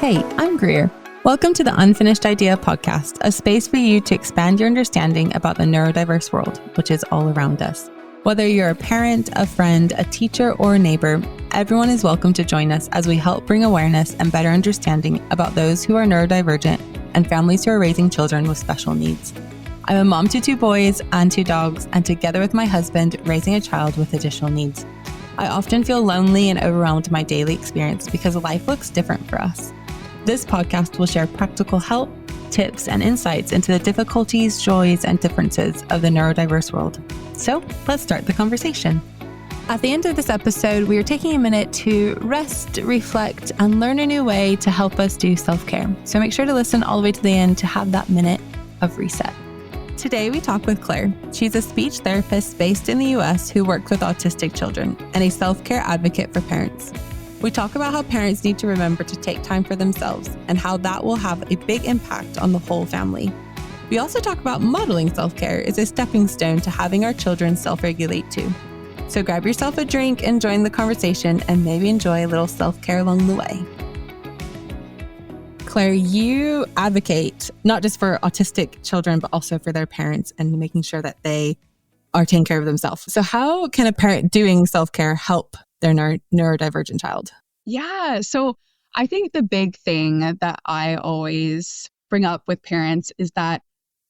Hey, I'm Greer. Welcome to the Unfinished Idea podcast, a space for you to expand your understanding about the neurodiverse world, which is all around us. Whether you're a parent, a friend, a teacher, or a neighbor, everyone is welcome to join us as we help bring awareness and better understanding about those who are neurodivergent and families who are raising children with special needs. I'm a mom to 2 boys and 2 dogs, and together with my husband, raising a child with additional needs. I often feel lonely and overwhelmed in my daily experience because life looks different for us. This podcast will share practical help, tips, and insights into the difficulties, joys, and differences of the neurodiverse world. So let's start the conversation. At the end of this episode, we are taking a minute to rest, reflect, and learn a new way to help us do self-care. So make sure to listen all the way to the end to have that minute of reset. Today, we talk with Clare. She's a speech therapist based in the US who works with autistic children and a self-care advocate for parents. We talk about how parents need to remember to take time for themselves and how that will have a big impact on the whole family. We also talk about modeling self-care as a stepping stone to having our children self-regulate too. So grab yourself a drink and join the conversation and maybe enjoy a little self-care along the way. Clare, you advocate not just for autistic children, but also for their parents and making sure that they are taking care of themselves. So how can a parent doing self-care help their neurodivergent child? Yeah. So I think the big thing that I always bring up with parents is that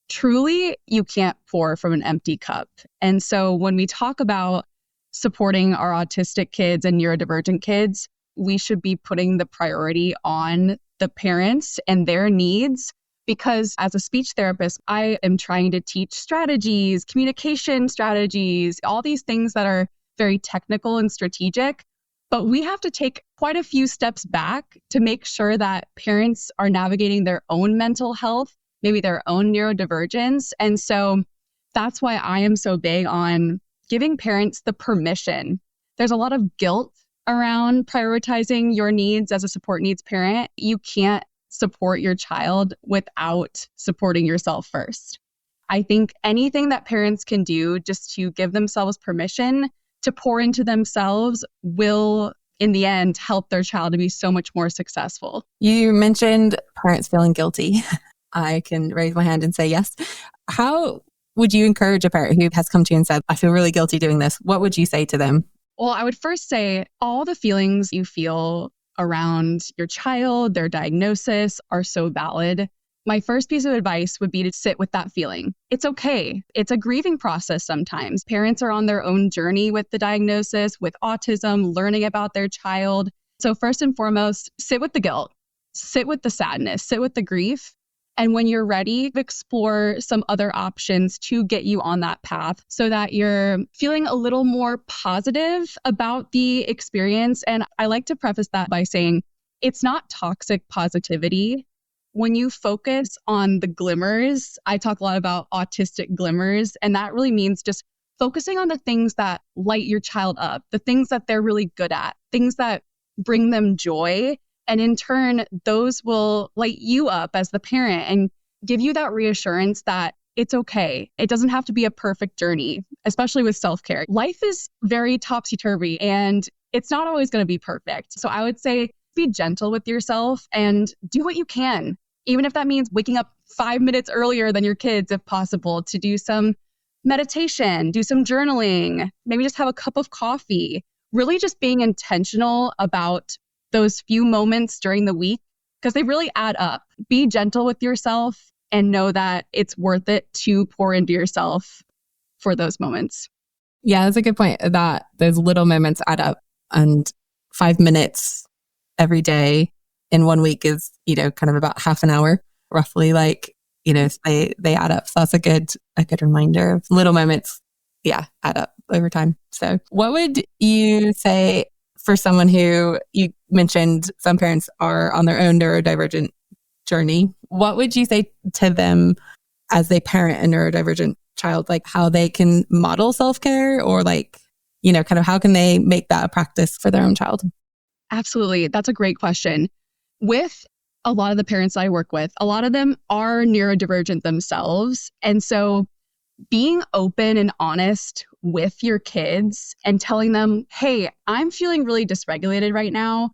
truly you can't pour from an empty cup. And so when we talk about supporting our autistic kids and neurodivergent kids, we should be putting the priority on the parents and their needs. Because as a speech therapist, I am trying to teach strategies, communication strategies, all these things that are very technical and strategic, but we have to take quite a few steps back to make sure that parents are navigating their own mental health, maybe their own neurodivergence. And so that's why I am so big on giving parents the permission. There's a lot of guilt around prioritizing your needs as a support needs parent. You can't support your child without supporting yourself first. I think anything that parents can do just to give themselves permission to pour into themselves will, in the end, help their child to be so much more successful. You mentioned parents feeling guilty. I can raise my hand and say yes. How would you encourage a parent who has come to you and said, I feel really guilty doing this? What would you say to them? Well, I would first say all the feelings you feel around your child, their diagnosis, are so valid. My first piece of advice would be to sit with that feeling. It's okay. It's a grieving process sometimes. Parents are on their own journey with the diagnosis, with autism, learning about their child. So first and foremost, sit with the guilt, sit with the sadness, sit with the grief. And when you're ready, explore some other options to get you on that path so that you're feeling a little more positive about the experience. And I like to preface that by saying it's not toxic positivity. When you focus on the glimmers, I talk a lot about autistic glimmers, and that really means just focusing on the things that light your child up, the things that they're really good at, things that bring them joy. And in turn, those will light you up as the parent and give you that reassurance that it's okay. It doesn't have to be a perfect journey, especially with self-care. Life is very topsy-turvy and it's not always going to be perfect. So I would say be gentle with yourself and do what you can, even if that means waking up 5 minutes earlier than your kids, if possible, to do some meditation, do some journaling, maybe just have a cup of coffee, really just being intentional about those few moments during the week, because they really add up. Be gentle with yourself and know that it's worth it to pour into yourself for those moments. Yeah, that's a good point, that those little moments add up, and 5 minutes every day in 1 week is, kind of about half an hour, roughly, they add up. So that's a good reminder of little moments, add up over time. So what would you say for someone who, you mentioned some parents are on their own neurodivergent journey, what would you say to them as they parent a neurodivergent child, like how they can model self-care or kind of how can they make that a practice for their own child? Absolutely. That's a great question. With a lot of the parents I work with, a lot of them are neurodivergent themselves. And so being open and honest with your kids and telling them, hey, I'm feeling really dysregulated right now.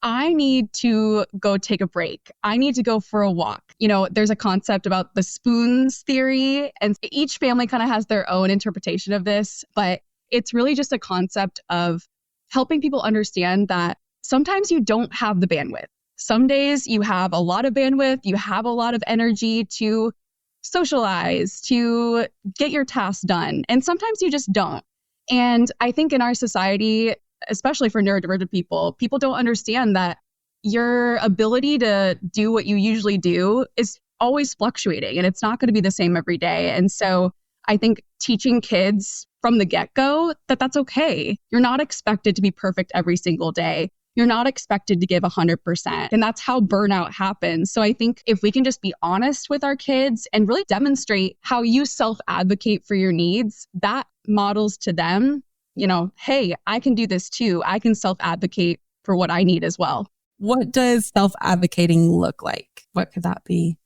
I need to go take a break. I need to go for a walk. There's a concept about the spoons theory, and each family kind of has their own interpretation of this, but it's really just a concept of helping people understand that sometimes you don't have the bandwidth. Some days you have a lot of bandwidth, you have a lot of energy to socialize, to get your tasks done, and sometimes you just don't. And I think in our society, especially for neurodivergent people don't understand that your ability to do what you usually do is always fluctuating and it's not going to be the same every day. And so I think teaching kids from the get-go that that's okay. You're not expected to be perfect every single day. You're not expected to give 100%. And that's how burnout happens. So I think if we can just be honest with our kids and really demonstrate how you self-advocate for your needs, that models to them, hey, I can do this too. I can self-advocate for what I need as well. What does self-advocating look like? What could that be?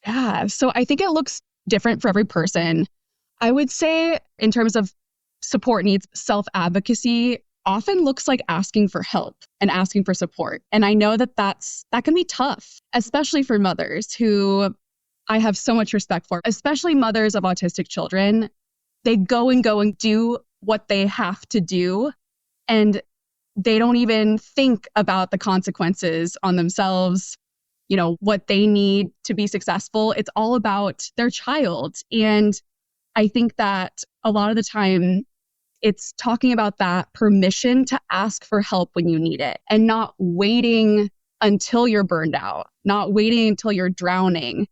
Yeah, so I think it looks different for every person. I would say in terms of support needs, self-advocacy often looks like asking for help and asking for support. And I know that can be tough, especially for mothers who I have so much respect for, especially mothers of autistic children. They go and do what they have to do, and they don't even think about the consequences on themselves, what they need to be successful. It's all about their child. And I think that a lot of the time it's talking about that permission to ask for help when you need it and not waiting until you're burned out, not waiting until you're drowning.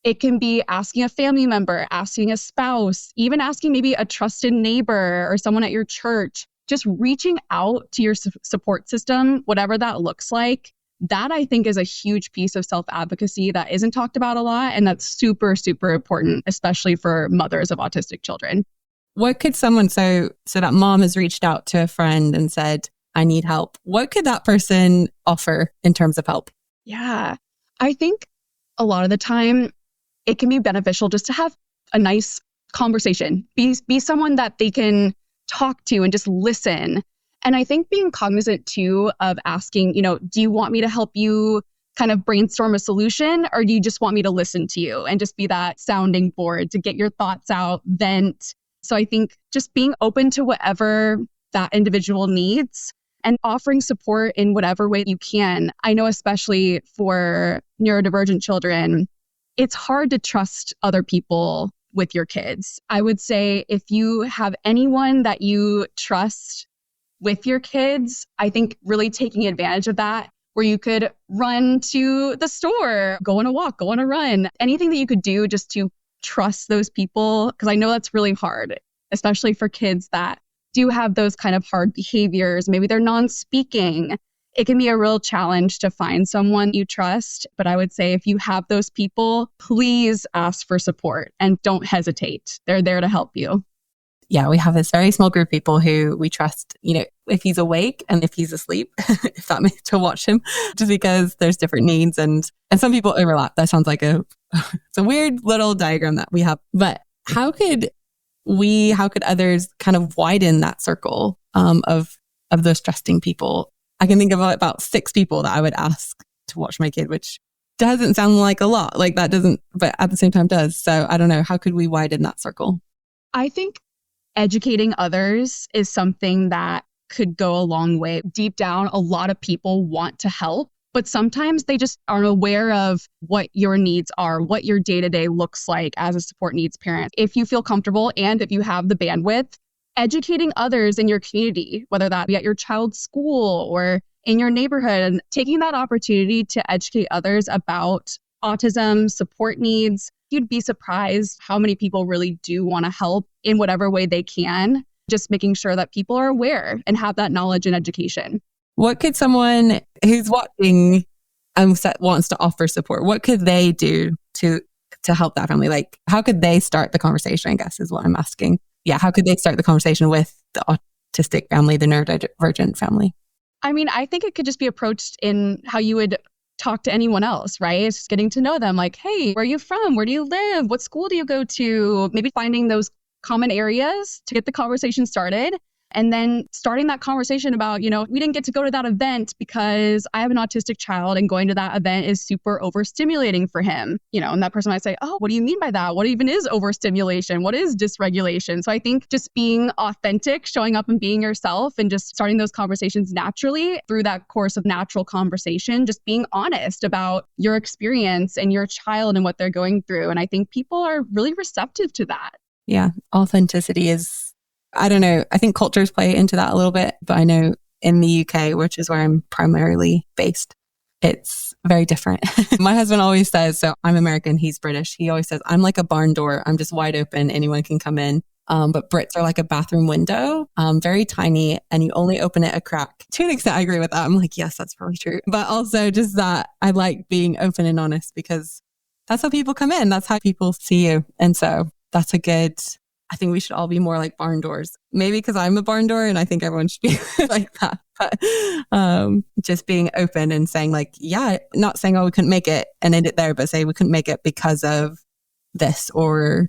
It can be asking a family member, asking a spouse, even asking maybe a trusted neighbor or someone at your church, just reaching out to your support system, whatever that looks like. That I think is a huge piece of self-advocacy that isn't talked about a lot. And that's super, super important, especially for mothers of autistic children. What could someone, so that mom has reached out to a friend and said, I need help. What could that person offer in terms of help? Yeah, I think a lot of the time it can be beneficial just to have a nice conversation, be someone that they can talk to and just listen. And I think being cognizant too of asking, do you want me to help you kind of brainstorm a solution, or do you just want me to listen to you and just be that sounding board to get your thoughts out, vent? So I think just being open to whatever that individual needs and offering support in whatever way you can. I know especially for neurodivergent children, it's hard to trust other people with your kids. I would say if you have anyone that you trust with your kids, I think really taking advantage of that, where you could run to the store, go on a walk, go on a run, anything that you could do just to trust those people, because I know that's really hard, especially for kids that do have those kind of hard behaviors. Maybe they're non-speaking. It can be a real challenge to find someone you trust. But I would say if you have those people, please ask for support and don't hesitate. They're there to help you. Yeah, we have this very small group of people who we trust, if he's awake and if he's asleep, if that means to watch him, just because there's different needs and some people overlap. That sounds like it's a weird little diagram that we have. But how could others kind of widen that circle of those trusting people? I can think of about 6 people that I would ask to watch my kid, which doesn't sound like a lot, like that doesn't, but at the same time does. So I don't know, how could we widen that circle? I think educating others is something that could go a long way. Deep down, a lot of people want to help, but sometimes they just aren't aware of what your needs are, what your day-to-day looks like as a support needs parent. If you feel comfortable and if you have the bandwidth, educating others in your community, whether that be at your child's school or in your neighborhood, and taking that opportunity to educate others about autism, support needs, you'd be surprised how many people really do want to help in whatever way they can, just making sure that people are aware and have that knowledge and education. What could someone who's watching and wants to offer support, what could they do to help that family? Like, how could they start the conversation, I guess, is what I'm asking. Yeah, how could they start the conversation with the autistic family, the neurodivergent family? I mean, I think it could just be approached in how you would talk to anyone else, right? It's just getting to know them, like, hey, where are you from? Where do you live? What school do you go to? Maybe finding those common areas to get the conversation started. And then starting that conversation about, we didn't get to go to that event because I have an autistic child and going to that event is super overstimulating for him. And that person might say, oh, what do you mean by that? What even is overstimulation? What is dysregulation? So I think just being authentic, showing up and being yourself and just starting those conversations naturally through that course of natural conversation, just being honest about your experience and your child and what they're going through. And I think people are really receptive to that. Yeah. Authenticity is, I don't know, I think cultures play into that a little bit, but I know in the UK, which is where I'm primarily based, it's very different. My husband always says, so I'm American, he's British. He always says, I'm like a barn door. I'm just wide open. Anyone can come in. But Brits are like a bathroom window, very tiny, and you only open it a crack. To an extent, I agree with that. I'm like, yes, that's probably true. But also just that I like being open and honest because that's how people come in. That's how people see you. And so that's I think we should all be more like barn doors. Maybe because I'm a barn door and I think everyone should be like that. But just being open and saying like, yeah, not saying, oh, we couldn't make it and end it there, but say we couldn't make it because of this or,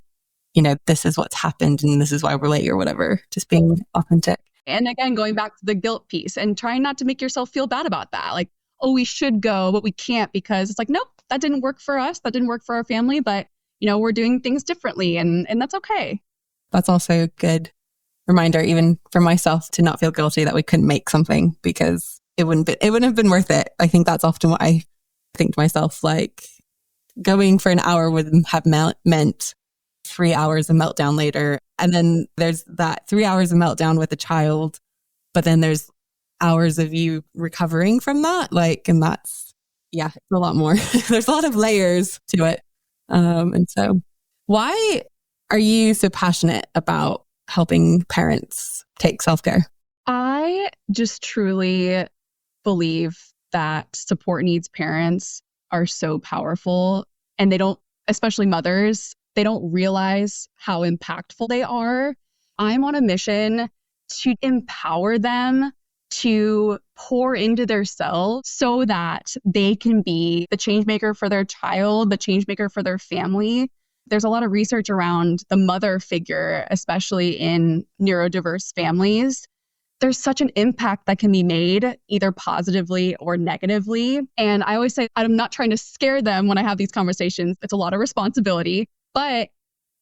this is what's happened and this is why we're late or whatever. Just being authentic. And again, going back to the guilt piece and trying not to make yourself feel bad about that. Like, oh, we should go, but we can't because it's like, nope, that didn't work for us. That didn't work for our family. But, we're doing things differently and that's okay. That's also a good reminder, even for myself, to not feel guilty that we couldn't make something because it wouldn't have been worth it. I think that's often what I think to myself, like going for an hour would have meant 3 hours of meltdown later. And then there's that 3 hours of meltdown with a child, but then there's hours of you recovering from that. And that's, it's a lot more. There's a lot of layers to it. And so why are you so passionate about helping parents take self-care? I just truly believe that support needs parents are so powerful and they don't, especially mothers, they don't realize how impactful they are. I'm on a mission to empower them to pour into their selves so that they can be the change maker for their child, the change maker for their family. There's a lot of research around the mother figure, especially in neurodiverse families. There's such an impact that can be made either positively or negatively. And I always say, I'm not trying to scare them when I have these conversations. It's a lot of responsibility, but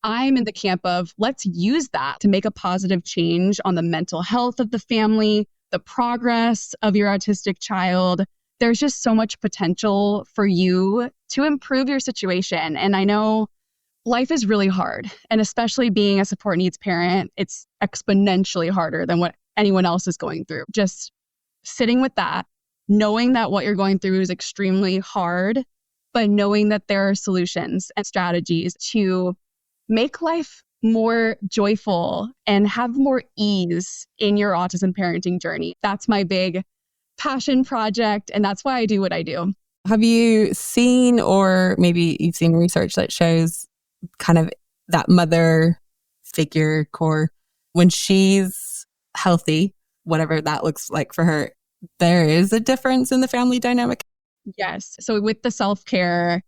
I'm in the camp of let's use that to make a positive change on the mental health of the family, the progress of your autistic child. There's just so much potential for you to improve your situation. And I know life is really hard. And especially being a support needs parent, it's exponentially harder than what anyone else is going through. Just sitting with that, knowing that what you're going through is extremely hard, but knowing that there are solutions and strategies to make life more joyful and have more ease in your autism parenting journey. That's my big passion project. And that's why I do what I do. Have you seen, or maybe you've seen research that shows kind of that mother figure core, when she's healthy, whatever that looks like for her, there is a difference in the family dynamic? Yes. So with the self-care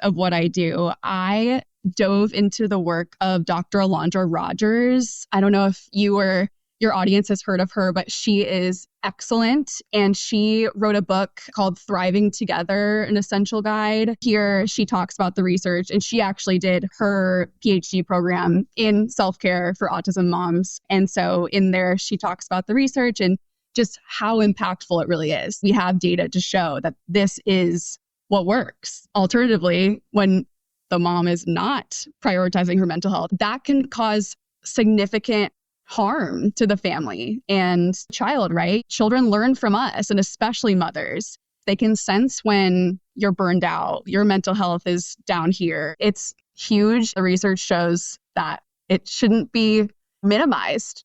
of what I do, I dove into the work of Dr. Alondra Rogers. I don't know if you or your audience has heard of her, but she is excellent. And she wrote a book called Thriving Together, an essential guide. Here, she talks about the research, and she actually did her PhD program in self-care for autism moms. And so in there, she talks about the research and just how impactful it really is. We have data to show that this is what works. Alternatively, when the mom is not prioritizing her mental health, that can cause significant harm to the family and child, right? Children learn from us, and especially mothers. They can sense when you're burned out, your mental health is down here. It's huge. The research shows that it shouldn't be minimized.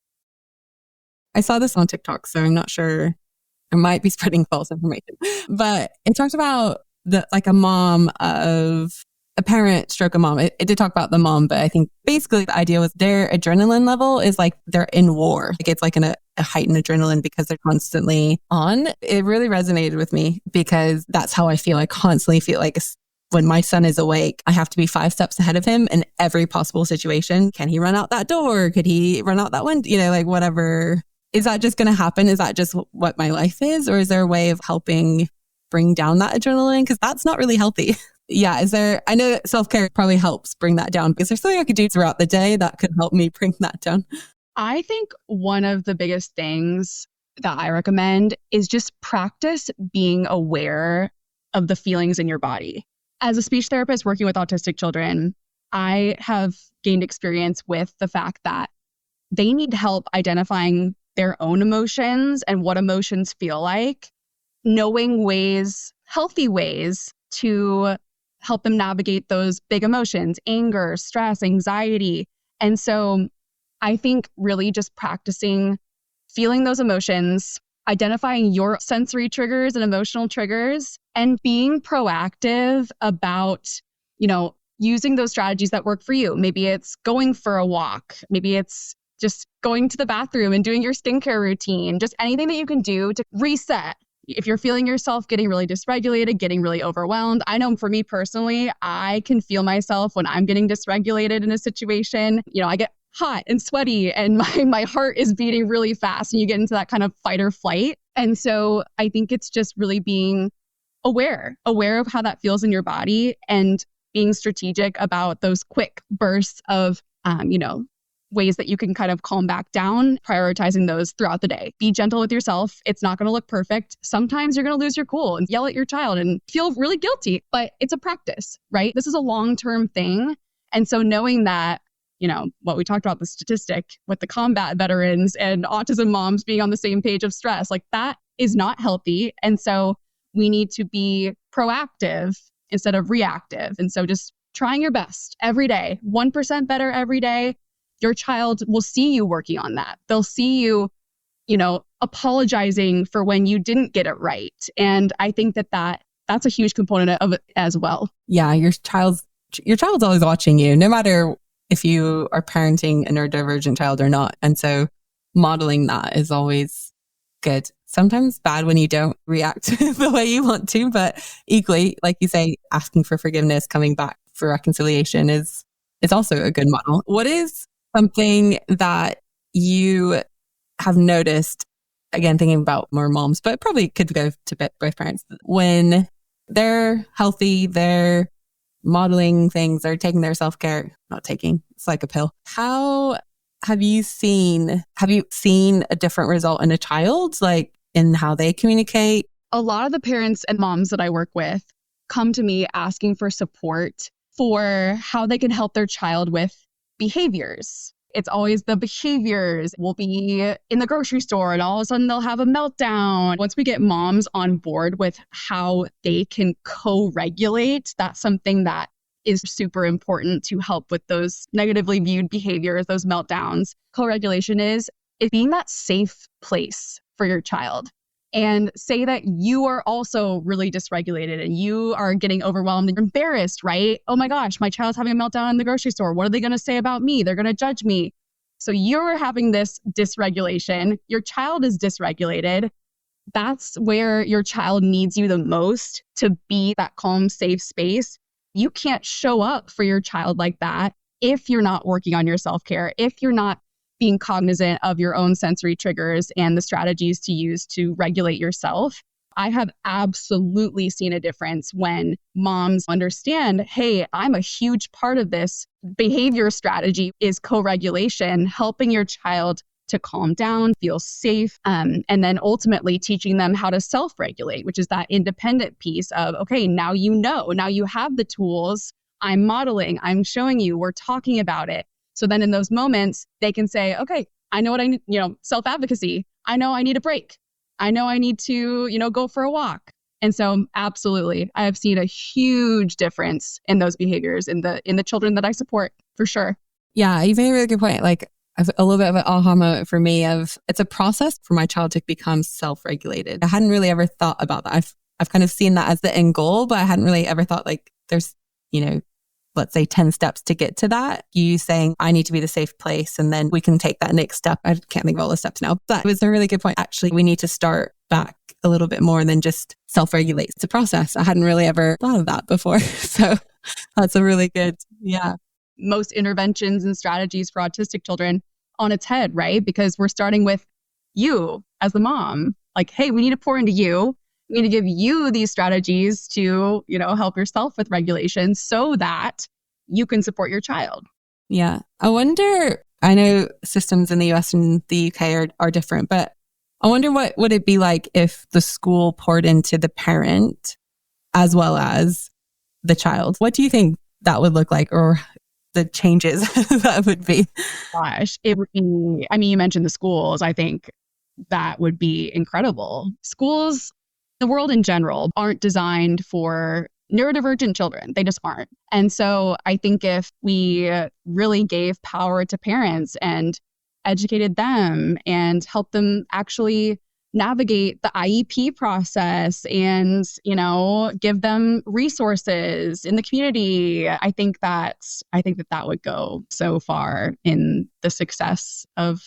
I saw this on TikTok, so I'm not sure. I might be spreading false information, but it talked about a mom of a parent stroke a mom. It did talk about the mom, but I think basically the idea was their adrenaline level is like they're in war. Like it's like a heightened adrenaline because they're constantly on. It really resonated with me because that's how I feel. I constantly feel like when my son is awake, I have to be 5 steps ahead of him in every possible situation. Can he run out that door? Could he run out that window? Like whatever is that just going to happen? Is that just what my life is? Or is there a way of helping bring down that adrenaline? Because that's not really healthy. Yeah. I know self-care probably helps bring that down. Is there something I could do throughout the day that could help me bring that down? I think one of the biggest things that I recommend is just practice being aware of the feelings in your body. As a speech therapist working with autistic children, I have gained experience with the fact that they need help identifying their own emotions and what emotions feel like, knowing healthy ways to help them navigate those big emotions, anger, stress, anxiety. And so I think really just practicing feeling those emotions, identifying your sensory triggers and emotional triggers, and being proactive about, using those strategies that work for you. Maybe it's going for a walk. Maybe it's just going to the bathroom and doing your skincare routine, just anything that you can do to reset. If you're feeling yourself getting really dysregulated, getting really overwhelmed, I know for me personally, I can feel myself when I'm getting dysregulated in a situation. I get hot and sweaty and my heart is beating really fast and you get into that kind of fight or flight. And so I think it's just really being aware of how that feels in your body and being strategic about those quick bursts of, ways that you can kind of calm back down, prioritizing those throughout the day. Be gentle with yourself. It's not going to look perfect. Sometimes you're going to lose your cool and yell at your child and feel really guilty, but it's a practice, right? This is a long-term thing. And so knowing that, what we talked about, the statistic with the combat veterans and autism moms being on the same page of stress, like that is not healthy. And so we need to be proactive instead of reactive. And so just trying your best every day, 1% better every day. Your child will see you working on that. They'll see you, apologizing for when you didn't get it right. And I think that's a huge component of it as well. Yeah, your child's always watching you, no matter if you are parenting a neurodivergent child or not. And so modeling that is always good. Sometimes bad when you don't react the way you want to, but equally, like you say, asking for forgiveness, coming back for reconciliation is also a good model. What is something that you have noticed, again, thinking about more moms, but probably could go to both parents, when they're healthy, they're modeling things, they're taking their self-care, it's like a pill. Have you seen a different result in a child, like in how they communicate? A lot of the parents and moms that I work with come to me asking for support for how they can help their child with behaviors. It's always the behaviors. We'll be in the grocery store and all of a sudden they'll have a meltdown. Once we get moms on board with how they can co-regulate, that's something that is super important to help with those negatively viewed behaviors, those meltdowns. Co-regulation is being that safe place for your child. And say that you are also really dysregulated and you are getting overwhelmed and embarrassed, right? Oh my gosh, my child's having a meltdown in the grocery store. What are they going to say about me? They're going to judge me. So you're having this dysregulation. Your child is dysregulated. That's where your child needs you the most to be that calm, safe space. You can't show up for your child like that if you're not working on your self-care, if you're not being cognizant of your own sensory triggers and the strategies to use to regulate yourself. I have absolutely seen a difference when moms understand, hey, I'm a huge part of this behavior strategy is co-regulation, helping your child to calm down, feel safe, and then ultimately teaching them how to self-regulate, which is that independent piece of, okay, now you have the tools, I'm modeling, I'm showing you, we're talking about it. So then in those moments, they can say, okay, I know what I need, self-advocacy. I know I need a break. I know I need to, go for a walk. And so absolutely, I have seen a huge difference in those behaviors in the children that I support, for sure. Yeah, you made a really good point. Like a little bit of an aha moment for me of it's a process for my child to become self-regulated. I hadn't really ever thought about that. I've kind of seen that as the end goal, but I hadn't really ever thought like there's, let's say 10 steps to get to that. You saying, I need to be the safe place. And then we can take that next step. I can't think of all the steps now, but it was a really good point. Actually, we need to start back a little bit more than just self-regulate. It's a process. I hadn't really ever thought of that before. So that's a really good, yeah. Most interventions and strategies for autistic children on its head, right? Because we're starting with you as the mom. Like, hey, we need to pour into you. We need to give you these strategies to, help yourself with regulation so that you can support your child. Yeah. I wonder, I know systems in the US and the UK are different, but I wonder what would it be like if the school poured into the parent as well as the child? What do you think that would look like, or the changes that would be? Gosh, it would be, you mentioned the schools. I think that would be incredible. Schools, the world in general, aren't designed for neurodivergent children. They just aren't. And so I think if we really gave power to parents and educated them and helped them actually navigate the IEP process and, give them resources in the community, I think that would go so far in the success of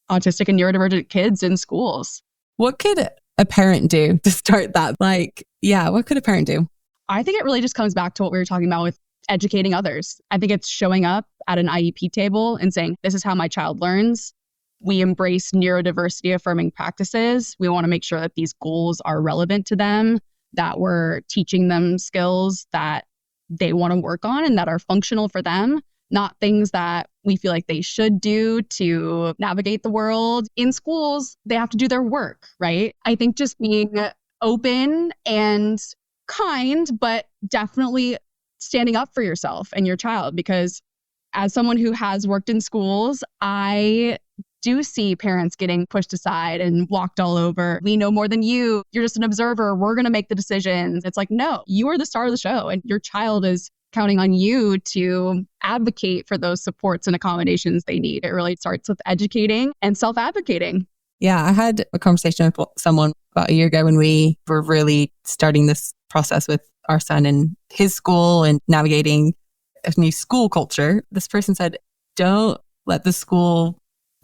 autistic and neurodivergent kids in schools. What could a parent do to start that? What could a parent do? I think it really just comes back to what we were talking about with educating others. I think it's showing up at an IEP table and saying, this is how my child learns. We embrace neurodiversity affirming practices. We want to make sure that these goals are relevant to them, that we're teaching them skills that they want to work on and that are functional for them, not things that we feel like they should do to navigate the world. In schools, they have to do their work, right? I think just being open and kind, but definitely standing up for yourself and your child, because as someone who has worked in schools, I do see parents getting pushed aside and walked all over. We know more than you. You're just an observer. We're going to make the decisions. It's like, no, you are the star of the show and your child is counting on you to advocate for those supports and accommodations they need. It really starts with educating and self-advocating. Yeah, I had a conversation with someone about a year ago when we were really starting this process with our son and his school and navigating a new school culture. This person said, don't let the school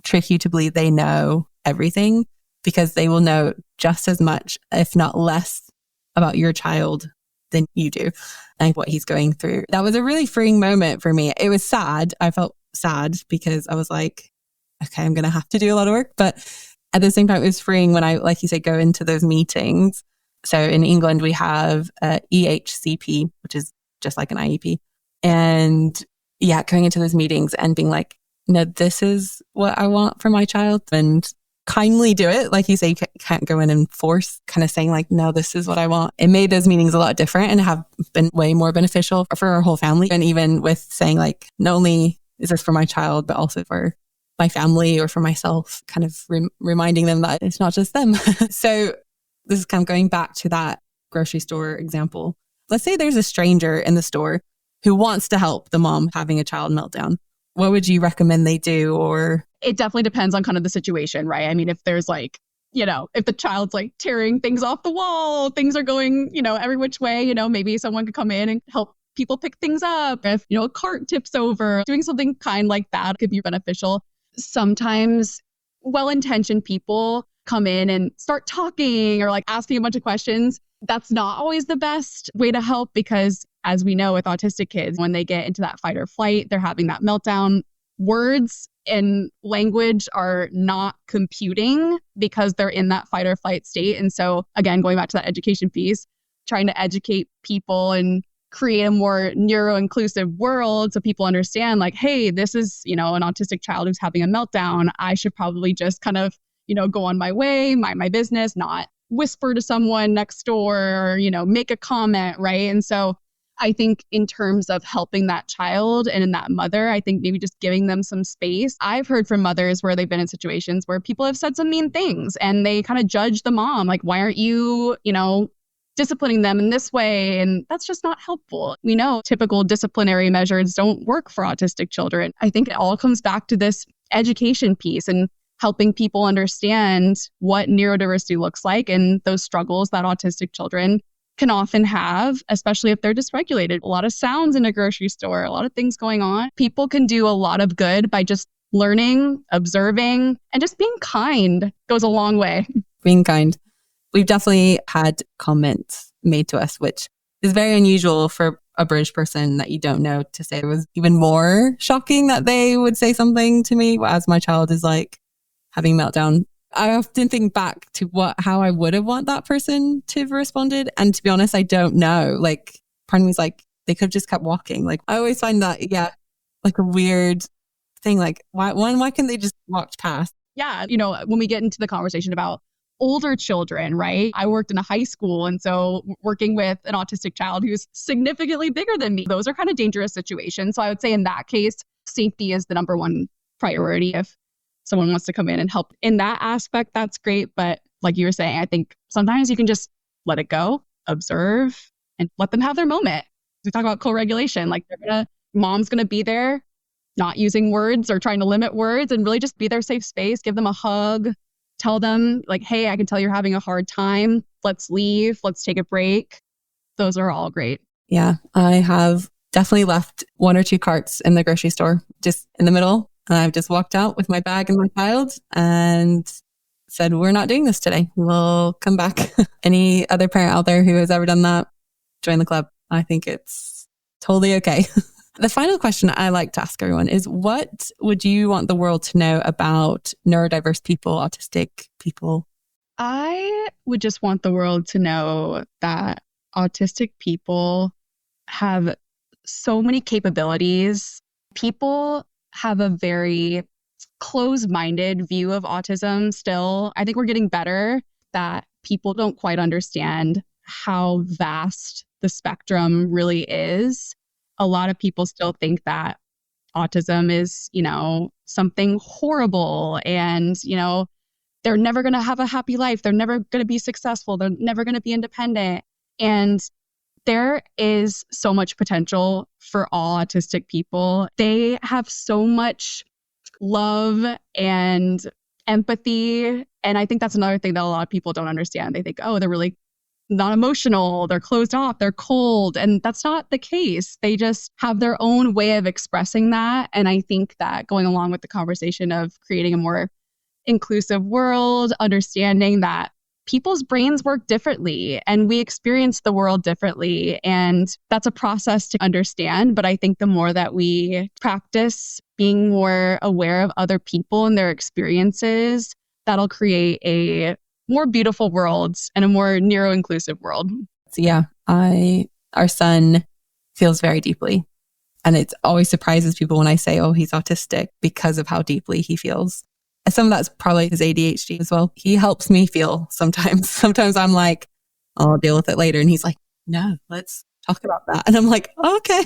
trick you to believe they know everything, because they will know just as much, if not less, about your child than you do and what he's going through. That was a really freeing moment for me. It was sad. I felt sad because I was like, okay, I'm going to have to do a lot of work. But at the same time, it was freeing when I, like you said, go into those meetings. So in England, we have EHCP, which is just like an IEP. And yeah, going into those meetings and being like, no, this is what I want for my child, and kindly do it. Like you say, you can't go in and force, kind of saying like, no, this is what I want. It made those meetings a lot different and have been way more beneficial for our whole family. And even with saying like, not only is this for my child, but also for my family or for myself, kind of reminding them that it's not just them. So this is kind of going back to that grocery store example. Let's say there's a stranger in the store who wants to help the mom having a child meltdown. What would you recommend they do? Or it definitely depends on kind of the situation, right? I mean, if there's like, if the child's like tearing things off the wall, things are going, every which way, maybe someone could come in and help people pick things up. If, a cart tips over, doing something kind like that could be beneficial. Sometimes well-intentioned people come in and start talking or like asking a bunch of questions. That's not always the best way to help, because as we know with autistic kids, when they get into that fight or flight, they're having that meltdown. Words and language are not computing because they're in that fight or flight state. And so again, going back to that education piece, trying to educate people and create a more neuro-inclusive world so people understand like, hey, this is, an autistic child who's having a meltdown. I should probably just kind of, go on my way, mind my business, not whisper to someone next door or, make a comment, right? And so I think in terms of helping that child and in that mother, I think maybe just giving them some space. I've heard from mothers where they've been in situations where people have said some mean things and they kind of judge the mom, like, why aren't you, disciplining them in this way? And that's just not helpful. We know typical disciplinary measures don't work for autistic children. I think it all comes back to this education piece and helping people understand what neurodiversity looks like and those struggles that autistic children can often have, especially if they're dysregulated. A lot of sounds in a grocery store, a lot of things going on. People can do a lot of good by just learning, observing, and just being kind goes a long way. Being kind. We've definitely had comments made to us, which is very unusual for a British person that you don't know to say. It was even more shocking that they would say something to me as my child is like having a meltdown. I often think back to how I would have want that person to have responded. And to be honest, I don't know. Like, part of me's like, they could have just kept walking. Like, I always find that, like a weird thing. Like, why can't they just walk past? Yeah. When we get into the conversation about older children, right? I worked in a high school. And so working with an autistic child who's significantly bigger than me, those are kind of dangerous situations. So I would say in that case, safety is the number one priority. If someone wants to come in and help in that aspect, that's great. But like you were saying, I think sometimes you can just let it go, observe, and let them have their moment. We talk about co-regulation, like mom's going to be there, not using words or trying to limit words, and really just be their safe space, give them a hug, tell them like, hey, I can tell you're having a hard time. Let's leave. Let's take a break. Those are all great. Yeah, I have definitely left 1 or 2 carts in the grocery store just in the middle. And I've just walked out with my bag and my child and said, we're not doing this today. We'll come back. Any other parent out there who has ever done that, join the club. I think it's totally okay. The final question I like to ask everyone is, what would you want the world to know about neurodiverse people, autistic people? I would just want the world to know that autistic people have so many capabilities. People have a very closed-minded view of autism still. I think we're getting better, that people don't quite understand how vast the spectrum really is. A lot of people still think that autism is, something horrible and, they're never going to have a happy life. They're never going to be successful. They're never going to be independent. And there is so much potential for all autistic people. They have so much love and empathy. And I think that's another thing that a lot of people don't understand. They think, oh, they're really not emotional, they're closed off, they're cold. And that's not the case. They just have their own way of expressing that. And I think that going along with the conversation of creating a more inclusive world, understanding that people's brains work differently and we experience the world differently. And that's a process to understand. But I think the more that we practice being more aware of other people and their experiences, that'll create a more beautiful world and a more neuro-inclusive world. So yeah, our son feels very deeply. And it always surprises people when I say, oh, he's autistic, because of how deeply he feels. And some of that's probably his ADHD as well. He helps me feel sometimes. Sometimes I'm like, oh, I'll deal with it later. And he's like, no, let's talk about that. And I'm like, oh, okay.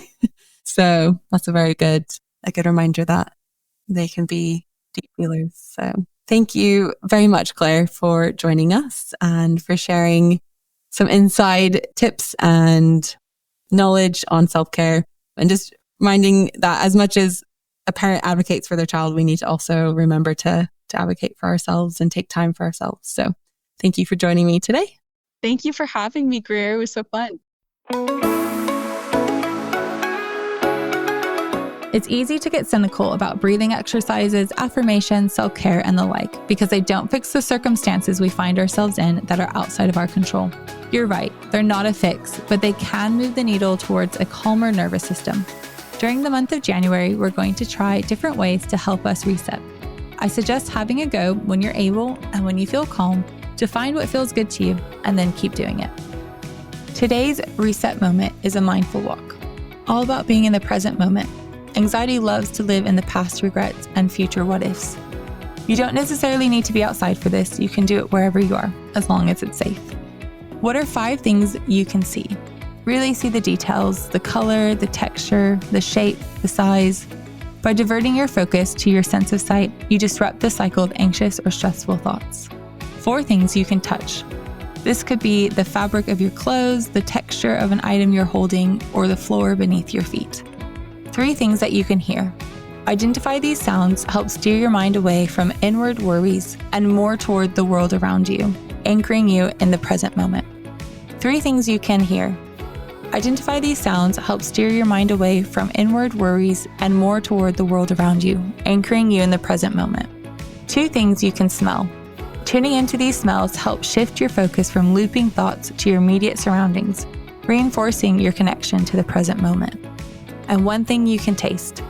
So that's a good reminder that they can be deep feelers. So thank you very much, Claire, for joining us and for sharing some inside tips and knowledge on self-care, and just reminding that as much as a parent advocates for their child, we need to also remember to advocate for ourselves and take time for ourselves. So thank you for joining me today. Thank you for having me, Clare. It was so fun. It's easy to get cynical about breathing exercises, affirmations, self-care, and the like, because they don't fix the circumstances we find ourselves in that are outside of our control. You're right, they're not a fix, but they can move the needle towards a calmer nervous system. During the month of January, we're going to try different ways to help us reset. I suggest having a go when you're able and when you feel calm to find what feels good to you and then keep doing it. Today's reset moment is a mindful walk, all about being in the present moment. Anxiety loves to live in the past regrets and future what ifs. You don't necessarily need to be outside for this. You can do it wherever you are, as long as it's safe. What are 5 things you can see? Really see the details, the color, the texture, the shape, the size. By diverting your focus to your sense of sight, you disrupt the cycle of anxious or stressful thoughts. 4 things you can touch. This could be the fabric of your clothes, the texture of an item you're holding, or the floor beneath your feet. 3 things that you can hear. Identify these sounds help steer your mind away from inward worries and more toward the world around you, anchoring you in the present moment. 3 things you can hear. Identify these sounds help steer your mind away from inward worries and more toward the world around you, anchoring you in the present moment. 2 things you can smell. Tuning into these smells helps shift your focus from looping thoughts to your immediate surroundings, reinforcing your connection to the present moment. And 1 thing you can taste.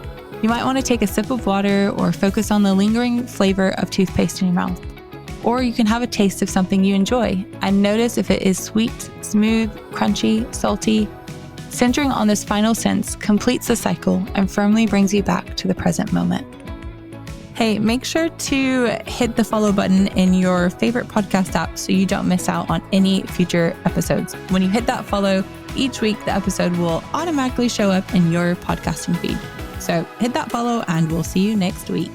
You might want to take a sip of water or focus on the lingering flavor of toothpaste in your mouth. Or you can have a taste of something you enjoy and notice if it is sweet, smooth, crunchy, salty. Centering on this final sense completes the cycle and firmly brings you back to the present moment. Hey, make sure to hit the follow button in your favorite podcast app so you don't miss out on any future episodes. When you hit that follow, each week the episode will automatically show up in your podcasting feed. So hit that follow and we'll see you next week.